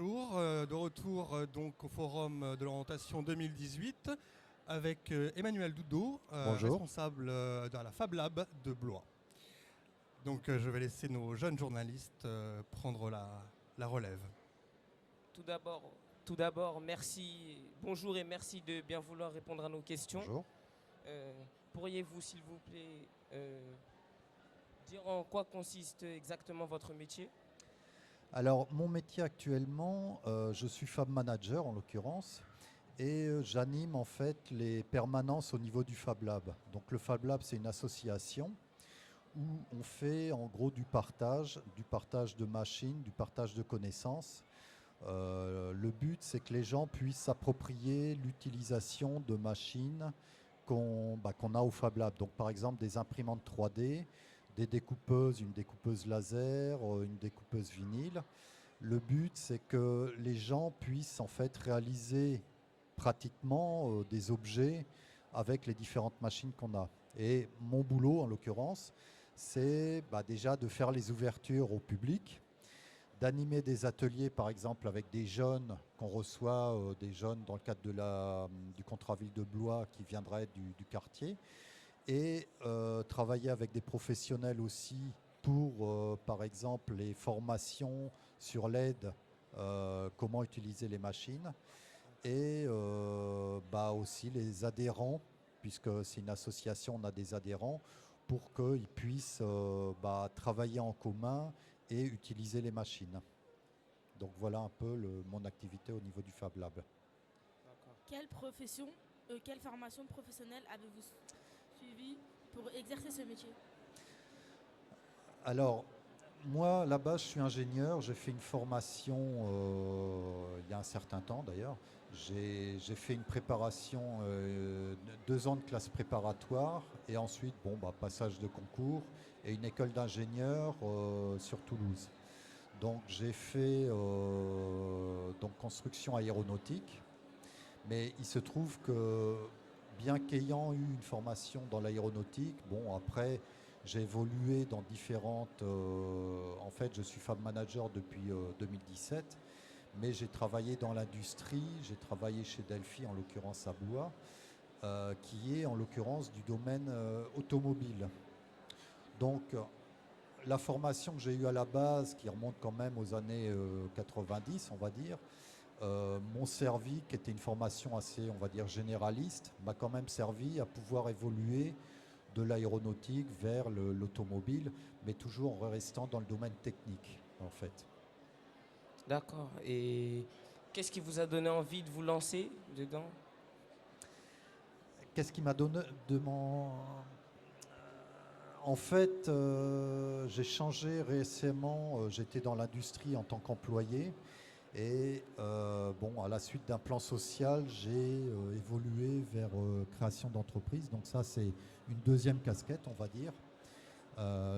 bonjour, de retour donc au Forum de l'orientation 2018 avec Emmanuel Doudot, Bonjour. responsable de la Fab Lab de Blois. Donc je vais laisser nos jeunes journalistes prendre la relève. Tout d'abord, merci, bonjour et merci de bien vouloir répondre à nos questions. Bonjour. Pourriez-vous, s'il vous plaît, dire en quoi consiste exactement votre métier ? Alors, mon métier actuellement, je suis Fab Manager en l'occurrence, et j'anime en fait les permanences au niveau du Fab Lab. Donc le Fab Lab, c'est une association où on fait en gros du partage de machines, du partage de connaissances. Le but, c'est que les gens puissent s'approprier l'utilisation de machines qu'on a au Fab Lab. Donc par exemple des imprimantes 3D, des découpeuses, une découpeuse laser, une découpeuse vinyle. Le but, c'est que les gens puissent en fait réaliser pratiquement des objets avec les différentes machines qu'on a. Et mon boulot, en l'occurrence, c'est déjà de faire les ouvertures au public, d'animer des ateliers, par exemple, avec des jeunes qu'on reçoit, des jeunes dans le cadre du contrat ville de Blois qui viendraient du quartier, et travailler avec des professionnels aussi pour, par exemple, les formations sur l'aide, comment utiliser les machines, et aussi les adhérents, puisque c'est une association, on a des adhérents, pour qu'ils puissent travailler en commun et utiliser les machines. Donc voilà un peu mon activité au niveau du Fab Lab. Quelle formation professionnelle avez-vous suivi pour exercer ce métier ? Alors, moi, à la base, je suis ingénieur. J'ai fait une formation il y a un certain temps d'ailleurs. J'ai fait une préparation, 2 ans de classe préparatoire, et ensuite, passage de concours et une école d'ingénieur sur Toulouse. Donc j'ai fait construction aéronautique, mais il se trouve que bien qu'ayant eu une formation dans l'aéronautique, après j'ai évolué dans différentes... en fait, je suis Fab Manager depuis 2017, mais j'ai travaillé dans l'industrie, j'ai travaillé chez Delphi, en l'occurrence à Blois, qui est en l'occurrence du domaine automobile. Donc la formation que j'ai eue à la base, qui remonte quand même aux années 90, on va dire, m'ont servi, qui était une formation assez, on va dire, généraliste, m'a quand même servi à pouvoir évoluer de l'aéronautique vers l'automobile, mais toujours en restant dans le domaine technique, en fait. D'accord. Et qu'est-ce qui vous a donné envie de vous lancer dedans ? Qu'est-ce qui m'a donné de mon... En fait, j'ai changé récemment, j'étais dans l'industrie en tant qu'employé, et à la suite d'un plan social, j'ai évolué vers création d'entreprise. Donc ça, c'est une deuxième casquette, on va dire.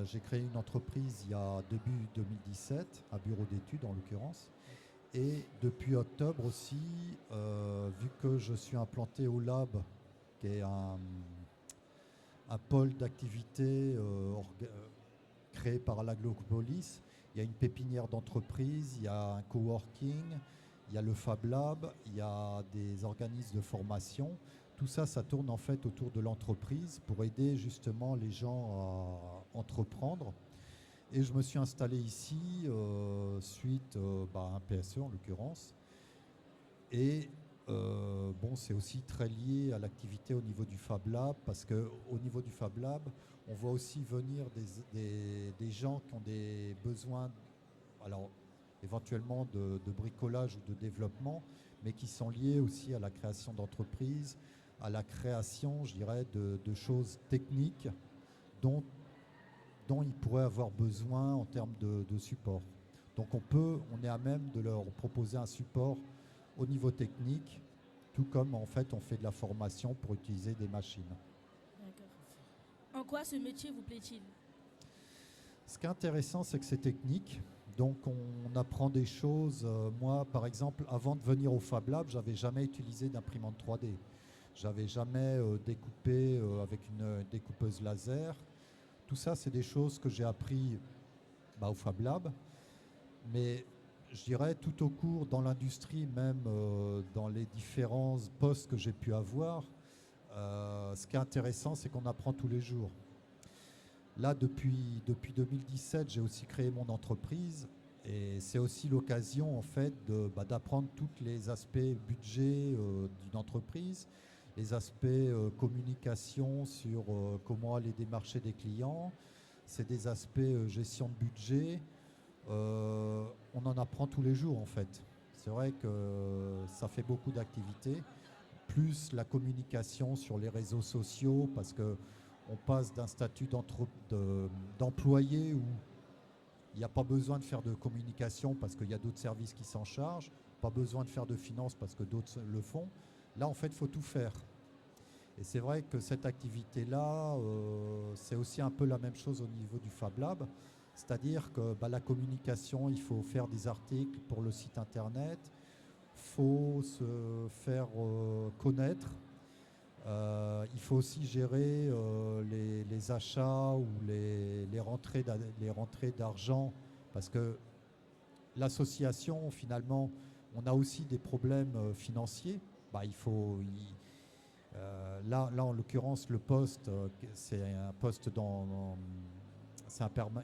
J'ai créé une entreprise il y a début 2017, un bureau d'études en l'occurrence. Et depuis octobre aussi, vu que je suis implanté au Lab, qui est un pôle d'activité créé par l'Aglopolis, il y a une pépinière d'entreprise, il y a un coworking, il y a le Fab Lab, il y a des organismes de formation. Tout ça, ça tourne en fait autour de l'entreprise pour aider justement les gens à entreprendre. Et je me suis installé ici suite à un PSE en l'occurrence. Et c'est aussi très lié à l'activité au niveau du Fab Lab, parce qu'au niveau du Fab Lab, on voit aussi venir des gens qui ont des besoins, alors éventuellement de bricolage ou de développement, mais qui sont liés aussi à la création d'entreprises, à la création, je dirais, de choses techniques dont ils pourraient avoir besoin en termes de support. Donc on est à même de leur proposer un support au niveau technique, tout comme en fait on fait de la formation pour utiliser des machines. D'accord. En quoi ce métier vous plaît-il ? Ce qui est intéressant, c'est que c'est technique. Donc on apprend des choses. Moi, par exemple, avant de venir au Fab Lab, j'avais jamais utilisé d'imprimante 3D. J'avais jamais découpé avec une découpeuse laser. Tout ça, c'est des choses que j'ai appris au Fab Lab. Mais je dirais tout au cours dans l'industrie, même dans les différents postes que j'ai pu avoir, ce qui est intéressant, c'est qu'on apprend tous les jours. Là, depuis 2017, j'ai aussi créé mon entreprise et c'est aussi l'occasion en fait d'apprendre tous les aspects budget d'une entreprise, les aspects communication sur comment aller démarcher des clients, c'est des aspects gestion de budget. On en apprend tous les jours en fait. C'est vrai que ça fait beaucoup d'activités, plus la communication sur les réseaux sociaux parce que on passe d'un statut d'employé où il n'y a pas besoin de faire de communication parce qu'il y a d'autres services qui s'en chargent, pas besoin de faire de finance parce que d'autres le font. Là, en fait, il faut tout faire. Et c'est vrai que cette activité-là, c'est aussi un peu la même chose au niveau du Fab Lab. C'est-à-dire que la communication, il faut faire des articles pour le site internet, il faut se faire connaître. Il faut aussi gérer les achats ou les rentrées d'argent parce que l'association, finalement, on a aussi des problèmes financiers. Là, en l'occurrence, le poste, c'est un poste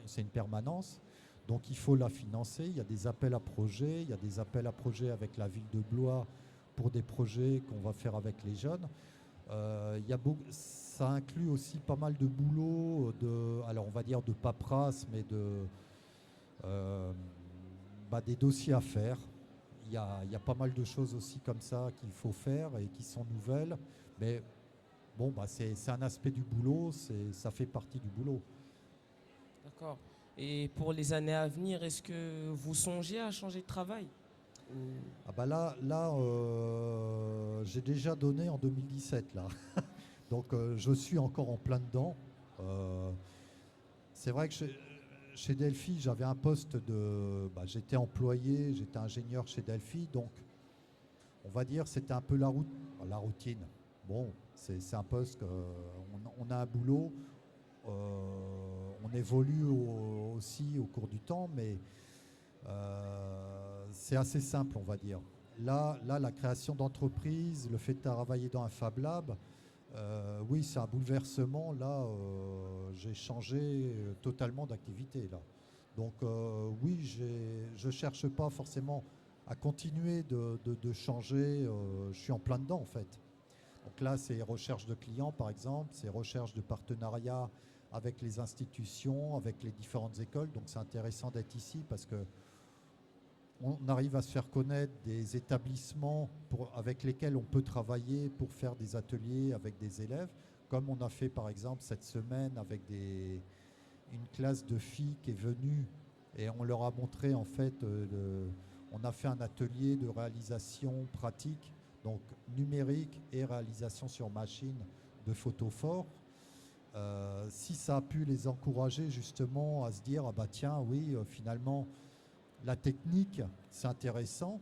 c'est une permanence. Donc il faut la financer. Il y a des appels à projets. Il y a des appels à projets avec la ville de Blois pour des projets qu'on va faire avec les jeunes. Ça inclut aussi pas mal de boulot, alors on va dire de paperasse, mais des dossiers à faire. Il y a pas mal de choses aussi comme ça qu'il faut faire et qui sont nouvelles. Mais bon, c'est un aspect du boulot, ça fait partie du boulot. D'accord. Et pour les années à venir, est-ce que vous songez à changer de travail? J'ai déjà donné en 2017 là. Donc je suis encore en plein dedans. C'est vrai que chez Delphi, j'avais un poste j'étais employé, j'étais ingénieur chez Delphi, donc on va dire c'était un peu la routine. Bon, c'est un poste on a un boulot, on évolue aussi au cours du temps, mais c'est assez simple, on va dire. Là, la création d'entreprise, le fait de travailler dans un Fab Lab, oui, c'est un bouleversement. Là, j'ai changé totalement d'activité. Là. Donc, oui, je ne cherche pas forcément à continuer de changer. Je suis en plein dedans, en fait. Donc là, c'est recherche de clients, par exemple. C'est recherche de partenariat avec les institutions, avec les différentes écoles. Donc, c'est intéressant d'être ici parce que on arrive à se faire connaître des établissements avec lesquels on peut travailler pour faire des ateliers avec des élèves, comme on a fait par exemple cette semaine avec une classe de filles qui est venue et on leur a montré en fait, on a fait un atelier de réalisation pratique, donc numérique et réalisation sur machine de photophore. Si ça a pu les encourager justement à se dire, tiens, oui, finalement, la technique, c'est intéressant,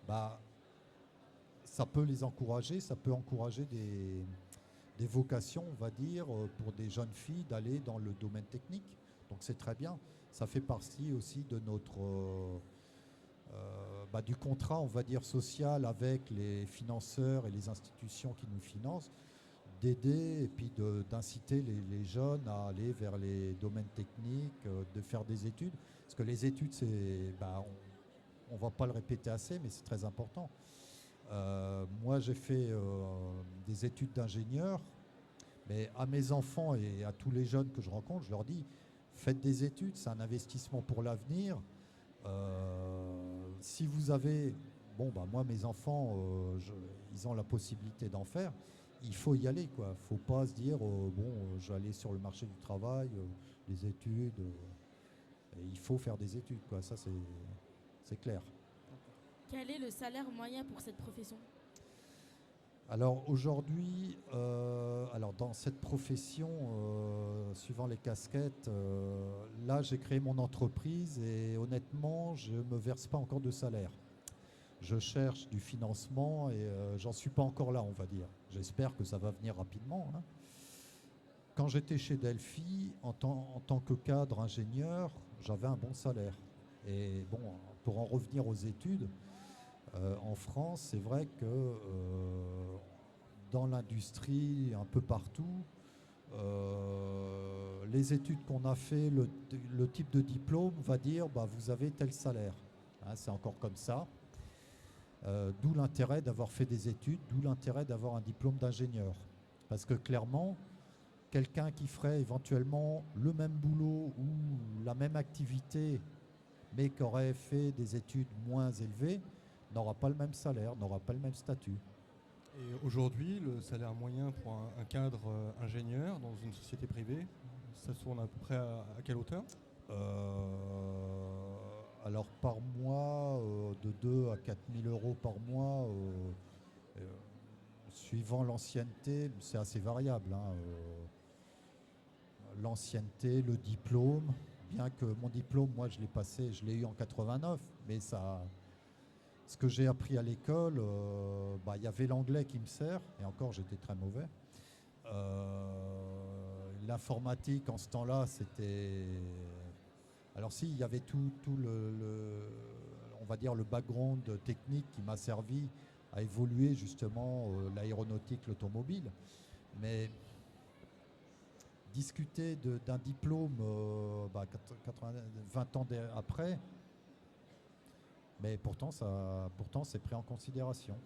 ça peut les encourager, ça peut encourager des vocations, on va dire, pour des jeunes filles d'aller dans le domaine technique. Donc c'est très bien. Ça fait partie aussi de du contrat, on va dire, social avec les financeurs et les institutions qui nous financent, d'aider et puis d'inciter les jeunes à aller vers les domaines techniques, de faire des études. Parce que les études, on ne va pas le répéter assez, mais c'est très important. Moi, j'ai fait des études d'ingénieur, mais à mes enfants et à tous les jeunes que je rencontre, je leur dis, faites des études, c'est un investissement pour l'avenir. Si vous avez... moi, mes enfants, ils ont la possibilité d'en faire. Il faut y aller, quoi. Il ne faut pas se dire, je vais aller sur le marché du travail, les études... il faut faire des études, quoi. Ça, c'est clair. Quel est le salaire moyen pour cette profession? Alors aujourd'hui, dans cette profession, suivant les casquettes, là j'ai créé mon entreprise et honnêtement, je ne me verse pas encore de salaire. Je cherche du financement et j'en suis pas encore là, on va dire. J'espère que ça va venir rapidement. Hein. Quand j'étais chez Delphi, en tant que cadre ingénieur, j'avais un bon salaire. Et pour en revenir aux études, en France, c'est vrai que dans l'industrie, un peu partout, les études qu'on a fait, le type de diplôme va dire bah, vous avez tel salaire. Hein, c'est encore comme ça. D'où l'intérêt d'avoir fait des études, d'où l'intérêt d'avoir un diplôme d'ingénieur. Parce que clairement, quelqu'un qui ferait éventuellement le même boulot ou la même activité, mais qui aurait fait des études moins élevées, n'aura pas le même salaire, n'aura pas le même statut. Et aujourd'hui, le salaire moyen pour un cadre ingénieur dans une société privée, ça tourne à peu près à quelle hauteur? Alors par mois, de 2 à 4 000 euros par mois, suivant l'ancienneté, c'est assez variable. Hein, l'ancienneté, le diplôme, bien que mon diplôme, moi je l'ai passé, je l'ai eu en 89, mais ça, ce que j'ai appris à l'école, il y avait l'anglais qui me sert, et encore j'étais très mauvais. L'informatique en ce temps-là, c'était... Alors si, il y avait tout on va dire le background technique qui m'a servi à évoluer justement l'aéronautique, l'automobile. Mais discuter d'un diplôme 20 ans après, mais pourtant c'est pris en considération.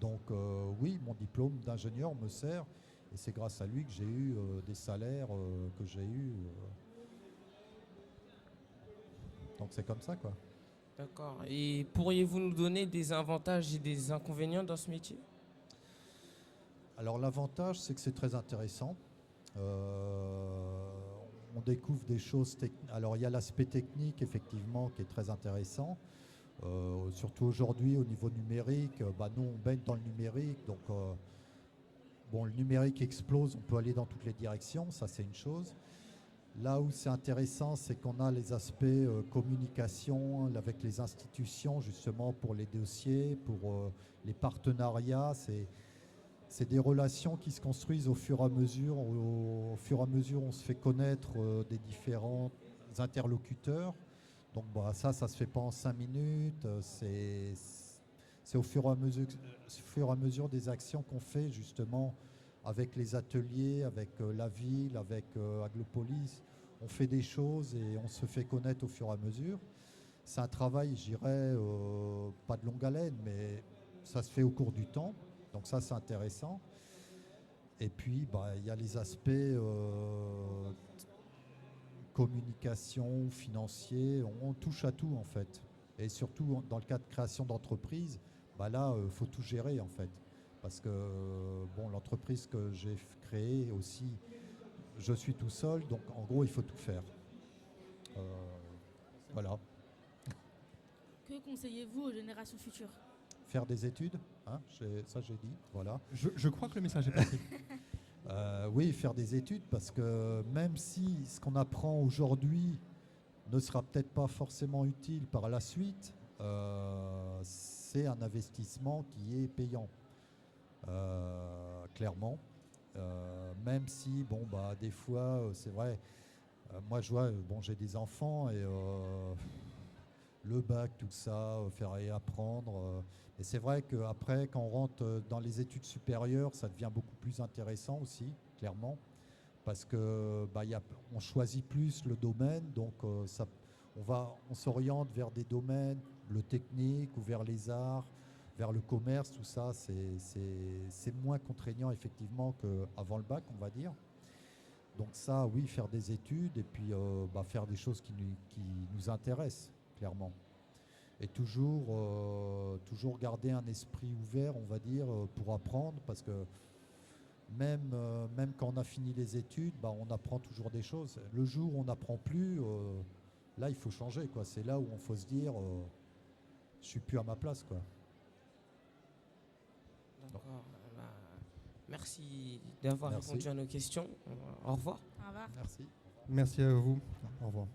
Donc oui, mon diplôme d'ingénieur me sert et c'est grâce à lui que j'ai eu des salaires que j'ai eus. Donc c'est comme ça, quoi. D'accord. Et pourriez-vous nous donner des avantages et des inconvénients dans ce métier? Alors l'avantage, c'est que c'est très intéressant. On découvre des choses techniques. Alors il y a l'aspect technique, effectivement, qui est très intéressant. Surtout aujourd'hui, au niveau numérique, nous, on baigne dans le numérique. Donc, le numérique explose, on peut aller dans toutes les directions, ça c'est une chose. Là où c'est intéressant, c'est qu'on a les aspects communication avec les institutions, justement pour les dossiers, pour les partenariats. C'est des relations qui se construisent au fur et à mesure. Au fur et à mesure, on se fait connaître des différents interlocuteurs. Donc ça se fait pas en 5 minutes. C'est au fur et à mesure des actions qu'on fait justement avec les ateliers, avec la ville, avec Aglopolis. On fait des choses et on se fait connaître au fur et à mesure. C'est un travail, je dirais, pas de longue haleine, mais ça se fait au cours du temps. Donc ça, c'est intéressant. Et puis, il y a les aspects communication, financier. On touche à tout, en fait. Et surtout, dans le cas de création d'entreprise, là, il faut tout gérer, en fait. Parce que l'entreprise que j'ai créée aussi, je suis tout seul, donc en gros, il faut tout faire. Voilà. Que conseillez-vous aux générations futures? Faire des études, hein, ça j'ai dit, voilà. Je crois que le message est passé. Oui, faire des études, parce que même si ce qu'on apprend aujourd'hui ne sera peut-être pas forcément utile par la suite, c'est un investissement qui est payant. Clairement, même si des fois c'est vrai, moi je vois, j'ai des enfants et le bac, tout ça, faire réapprendre, et c'est vrai qu'après quand on rentre dans les études supérieures, ça devient beaucoup plus intéressant aussi, clairement, parce que on choisit plus le domaine, donc on s'oriente vers des domaines, le technique ou vers les arts, vers le commerce, tout ça, c'est moins contraignant effectivement qu'avant le bac, on va dire. Donc ça, oui, faire des études et puis faire des choses qui nous intéressent, clairement. Et toujours garder un esprit ouvert, on va dire, pour apprendre, parce que même quand on a fini les études, on apprend toujours des choses. Le jour où on n'apprend plus, là, il faut changer, quoi. C'est là où on faut se dire, je suis plus à ma place, quoi. D'accord. Merci d'avoir répondu à nos questions. Au revoir. Au revoir. Merci. Merci à vous. Au revoir.